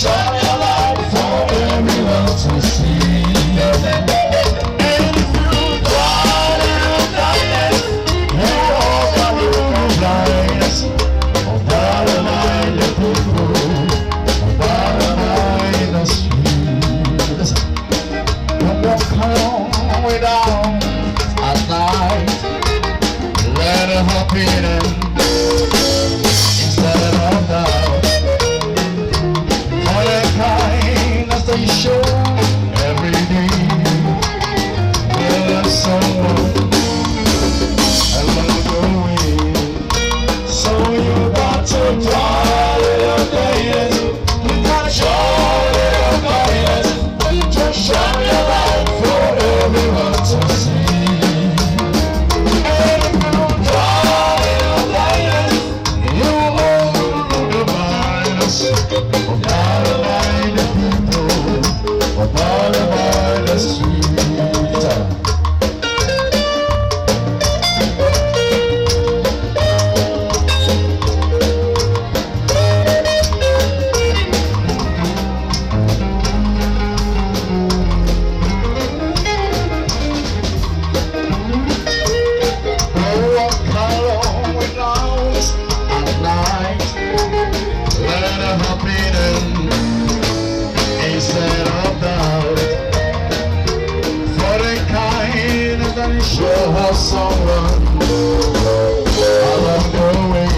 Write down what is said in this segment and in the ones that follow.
shine your light for everyone to see. And if you dwell in darkness, you walk on the blindness. Oh, God, remind the people. Oh, God, remind the streets. Don't walk along without at night. Let it happen instead of doubt. For the kindness they show every day, will let someone along the way. So you got to try your kindness. You got to show your kindness. Just shine your light for everyone to see. Show how someone along the way.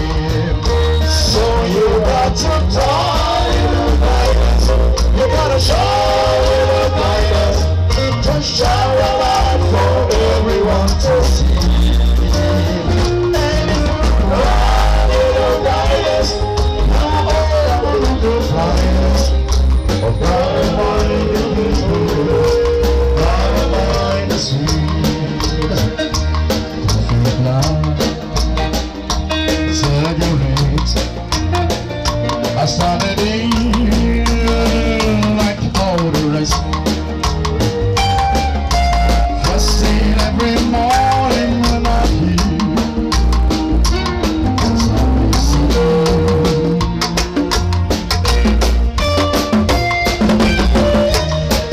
So you got to die in the guidance. You gotta show the guidance. Just shine your light for everyone to see. And if you run in the guidance, now all the blindness. Oh, God, remind the people. God, remind the sweet. I started in like all the rest. First thing every morning when I hear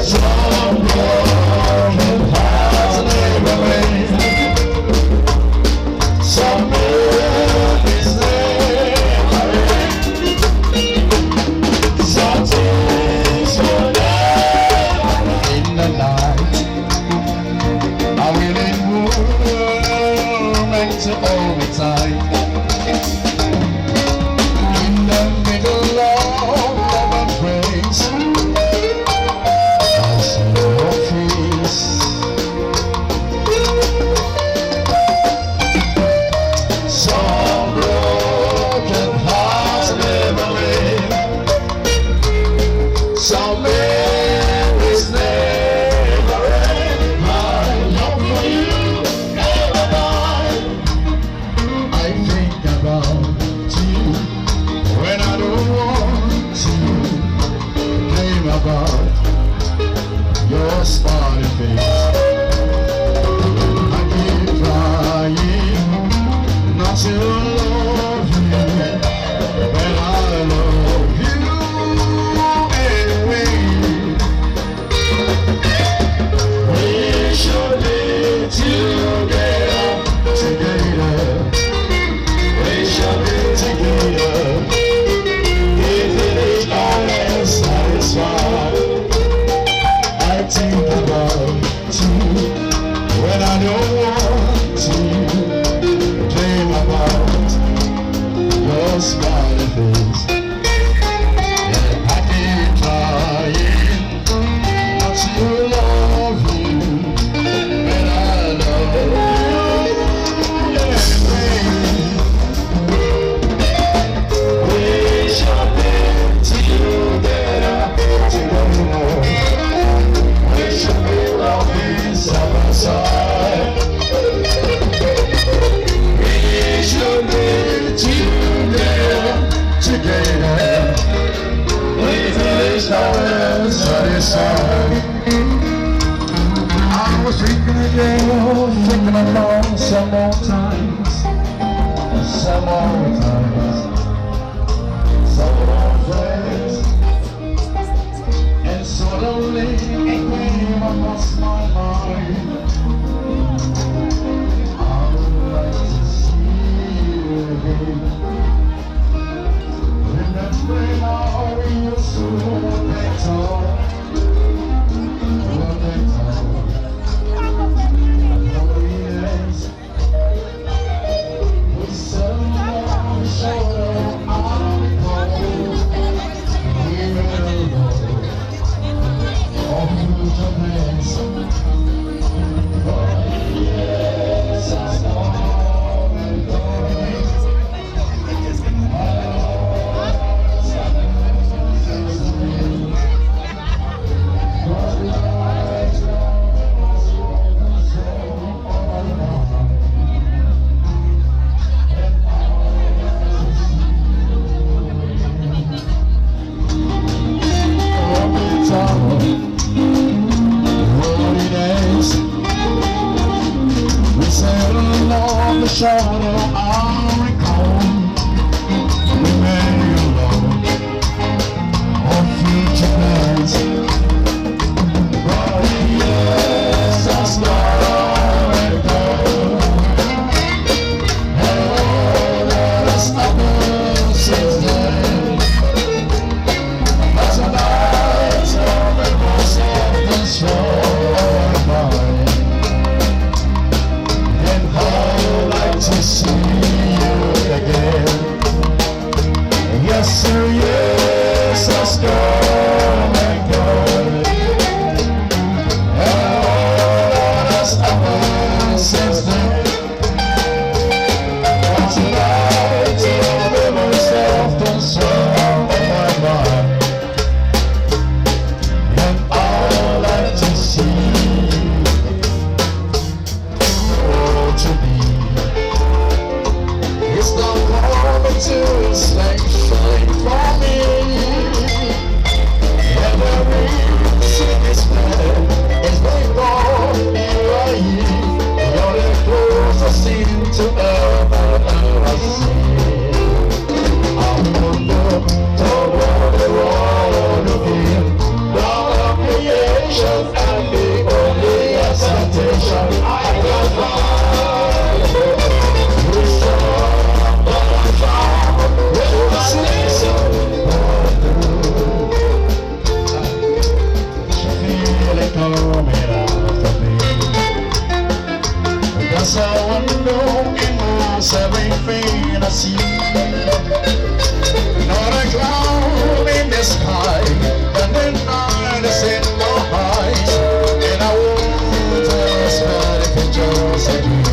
some broken hearts never end. Some memories never end. Some things will never in the night. I will in meant to hold me tight. In the middle of love and praise, I see your face. Some broken hearts never end. Some memories never end. My love for you never died. I think about you when I don't want to. Dream about your smiling face. I keep trying not to love you when I love you anyway. We should be together, together. We should be together. If it is not satisfied, I think about you when I don't want to. Dream about your smiling face. Yeah, I keep trying not to love you when I love you. We should be together, together. We should be walking side by side. We should be together, together. With this love satisfied. I was thinking again, thinking along some more times, some more times, some more friends. Suddenly it came across my mind. I would like to see you again. Remembering how we used to hold that talk. Hold that talk. Oh yes. We sat on the shoulder. Shoulder, I recall we made alone our future plans. But yes, that's not all it goes. And all that has happened since then. As a night of the most of this world mine. To see you again. Yes, sir, yes, let's go and go. And all that has happened since then. What's it like to live myself the soul of my mind? And I'd like to see to be. It's not coming to slave for me. Every sin is bad, it's been born in right. You're the closest thing to ever see. I wonder the world again. All of creation and the only expectation I can find. That's all I know in myself, everything I see. Not a cloud in the sky, and then night is in my eyes. And I won't just let it just again.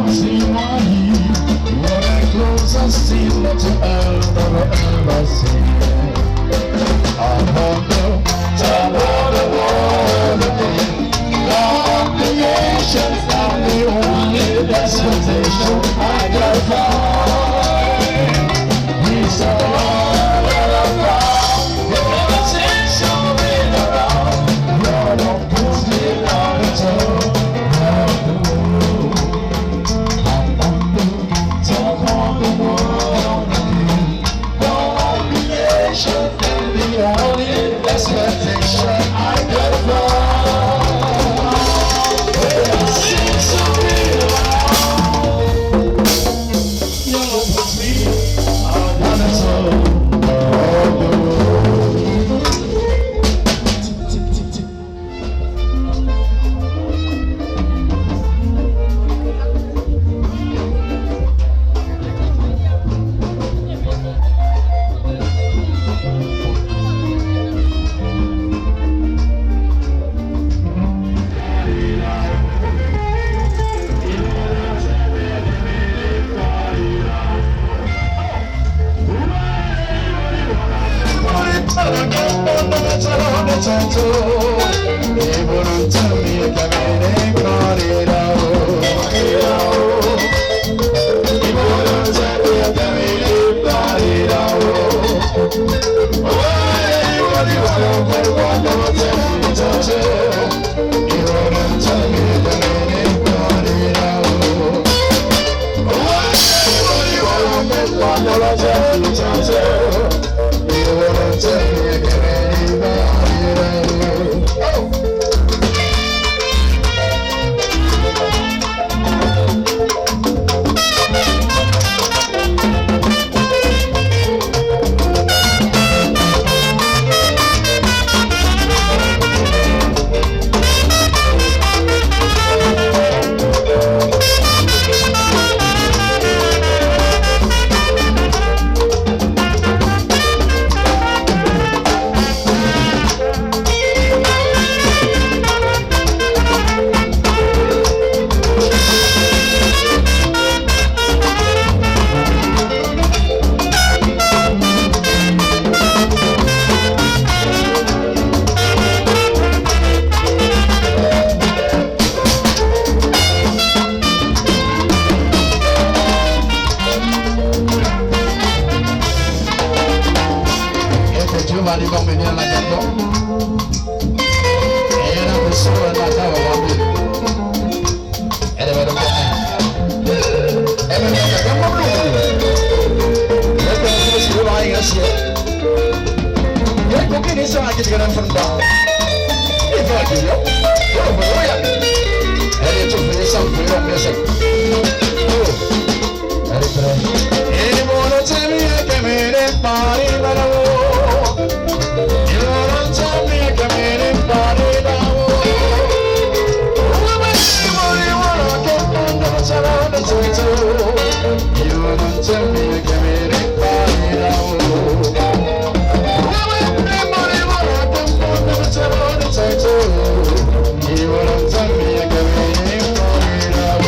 See my heat, you're the closest thing to ever see. I wonder to all the world again. All creations are the only destination I can find. He's all that I found. If the potential been around, you're the pussy on the toe. Expectation I could find. It's so real. You're with me. I'm gonna tell You wanna tell va di come viene la canto e era persona la cava va bene ed è vero che è vero che abbiamo blu e per come si va in asia e con che ne sa che ti gran fronta e fa che io voglio e le tue figlie sono qui non mi sai e buono c'è mia che me ne pari la lavoro e buono c'è mia che me ne pari la lavoro e buono che quando sarà da solo e buono c'è mia che me ne pari la lavoro e buono che quando sarà da solo e buono c'è mia che me ne pari la lavoro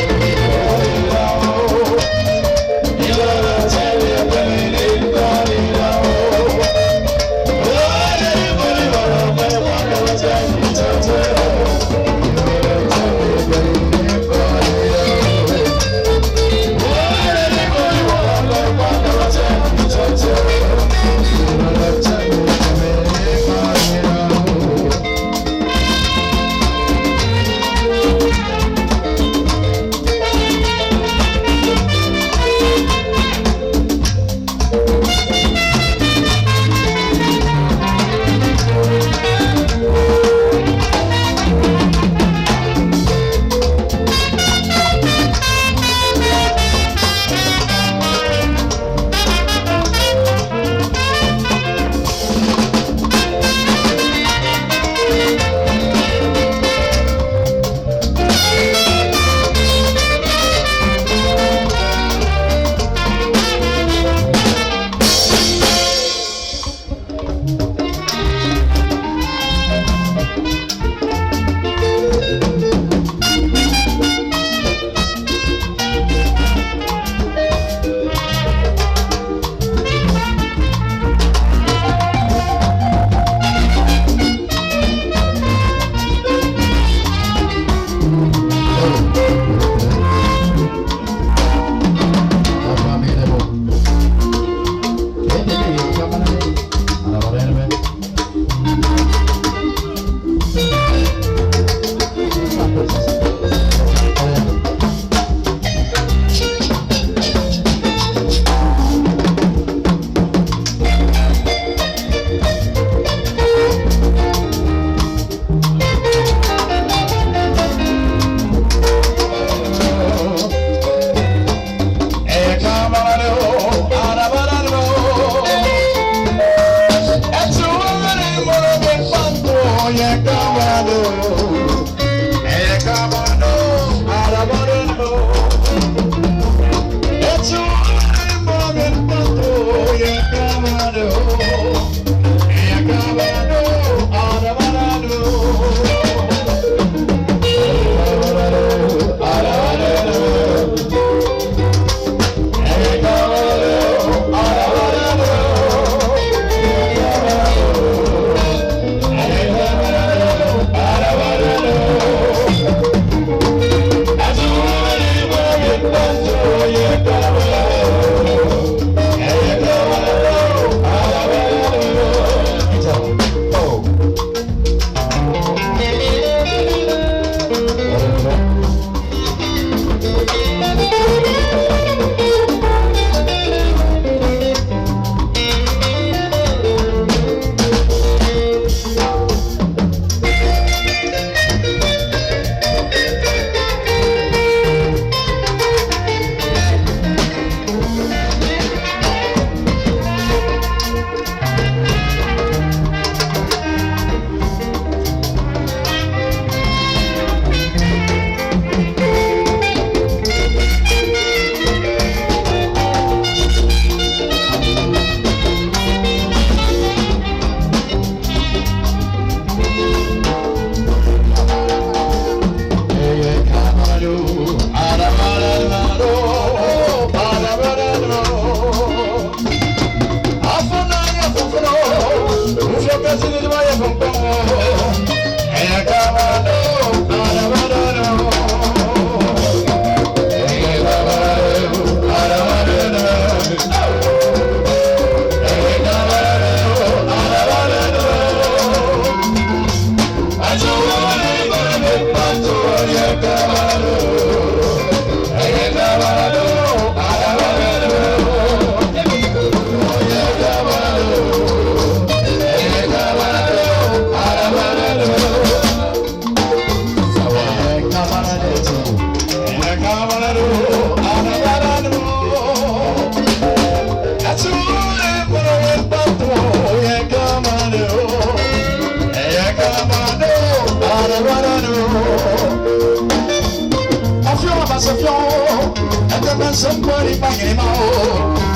somebody banging him out.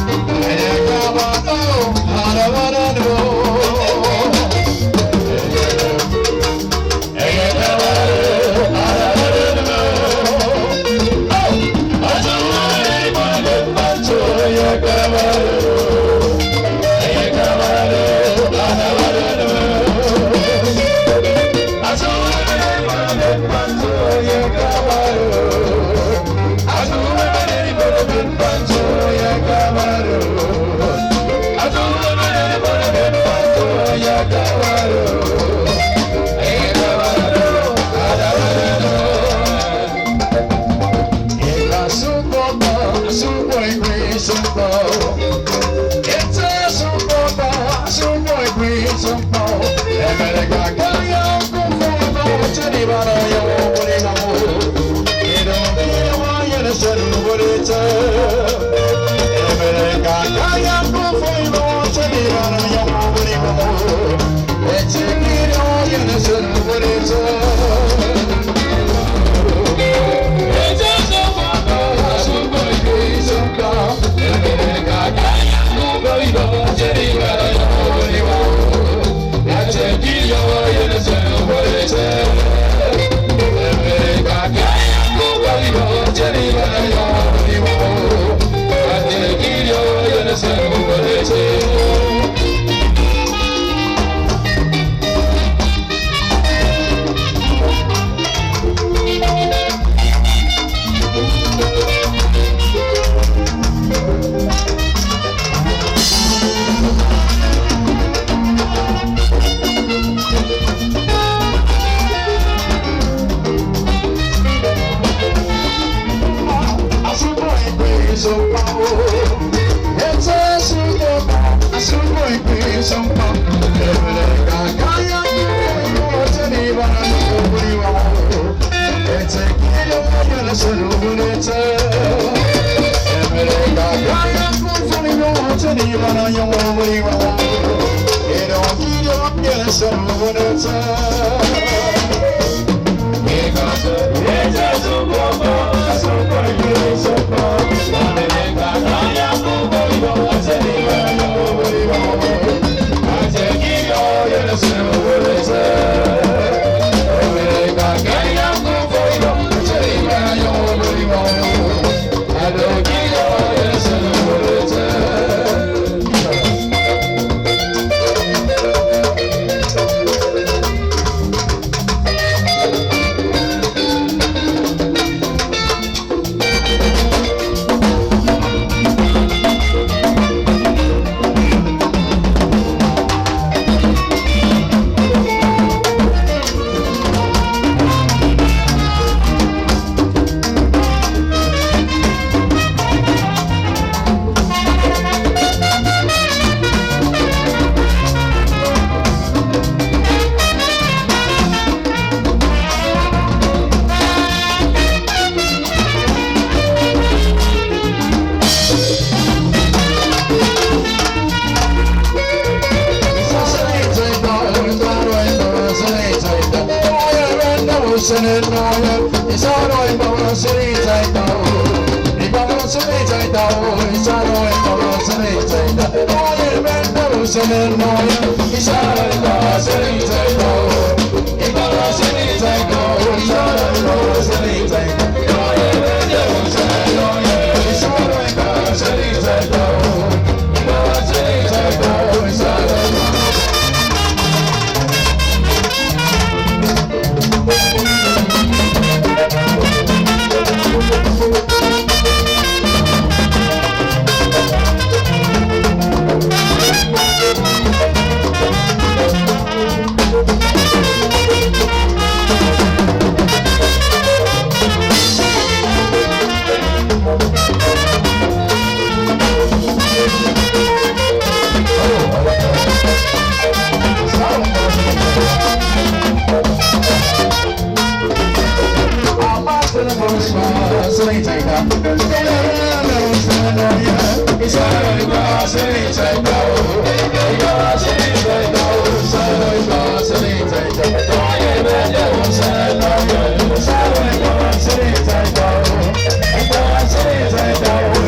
Go.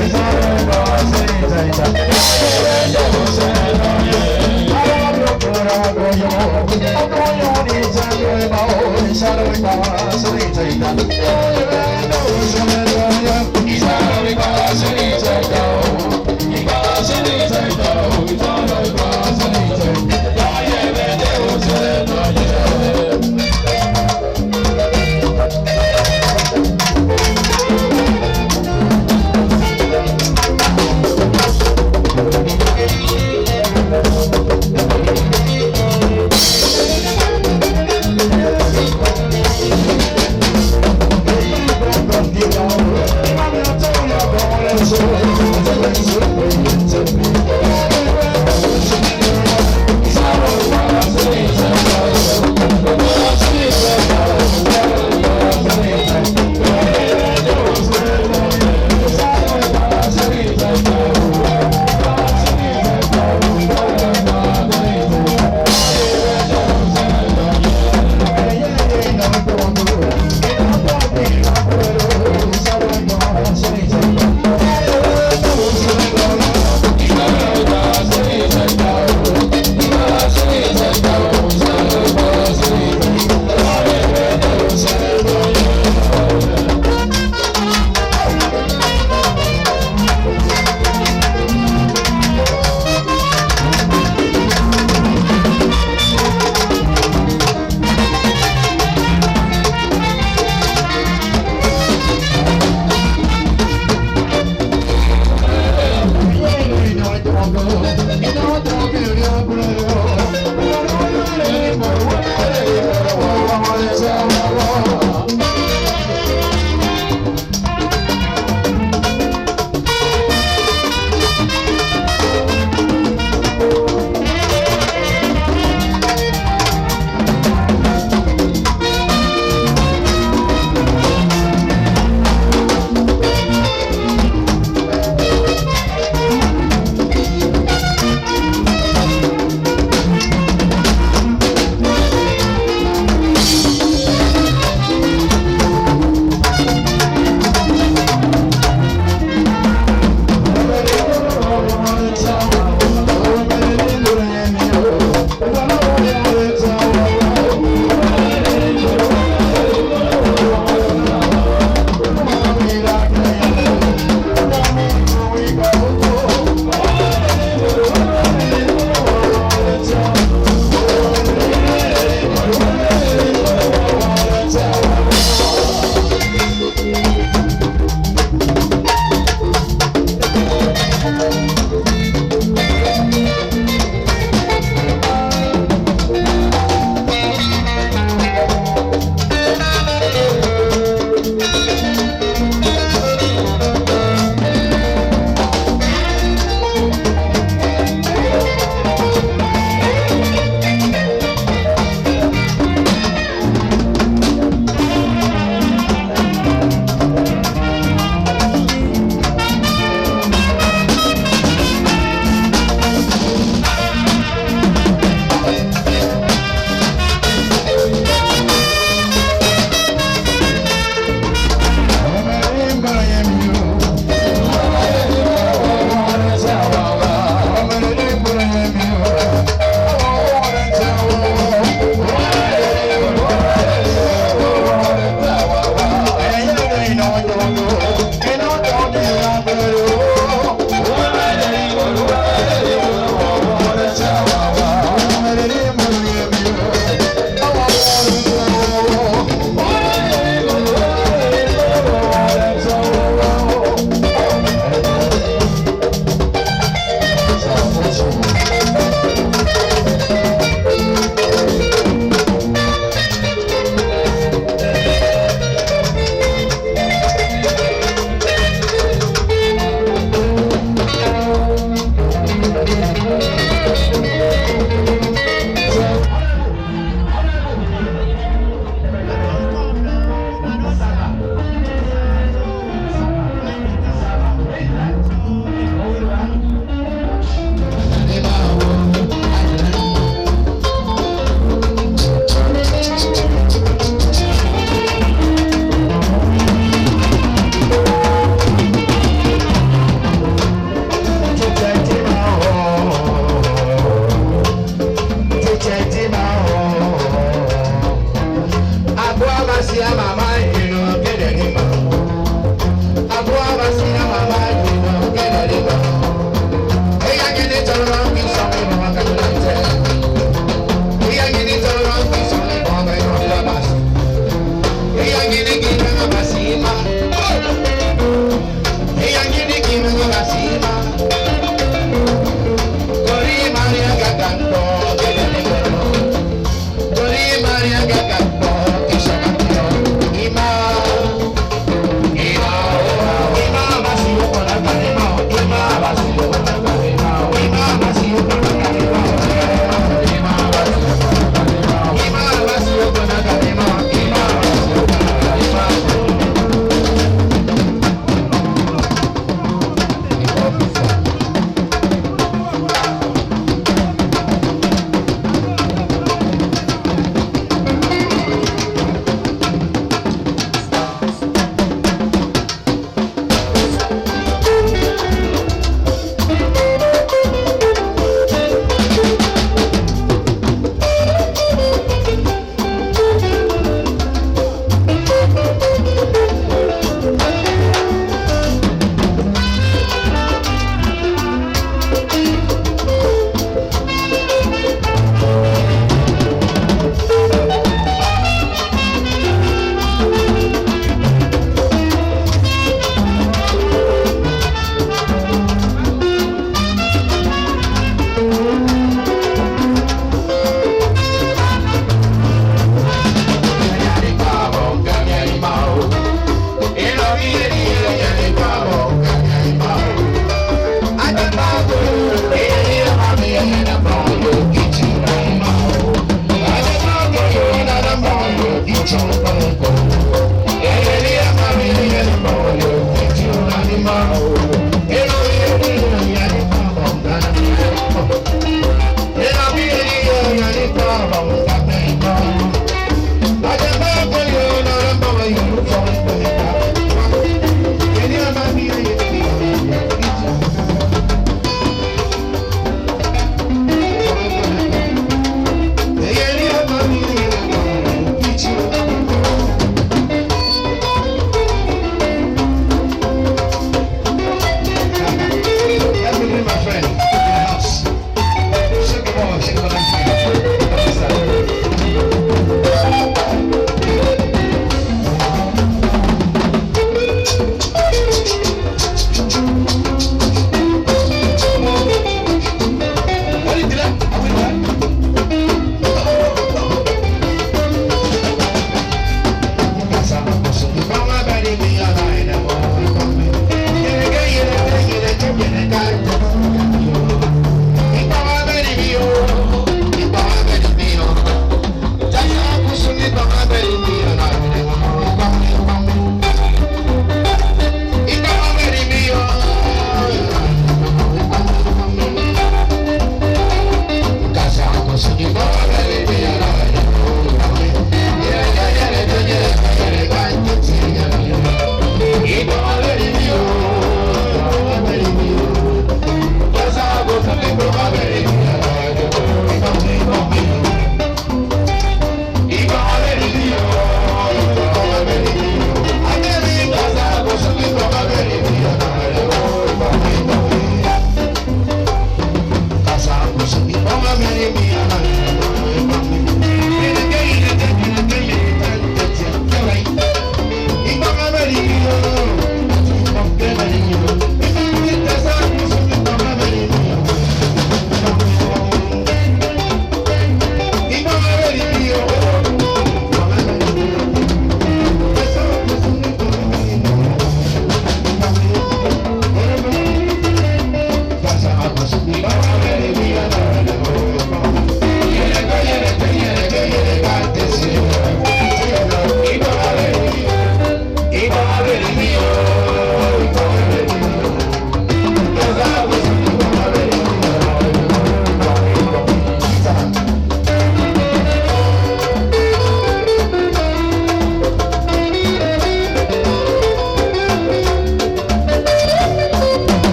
Shadow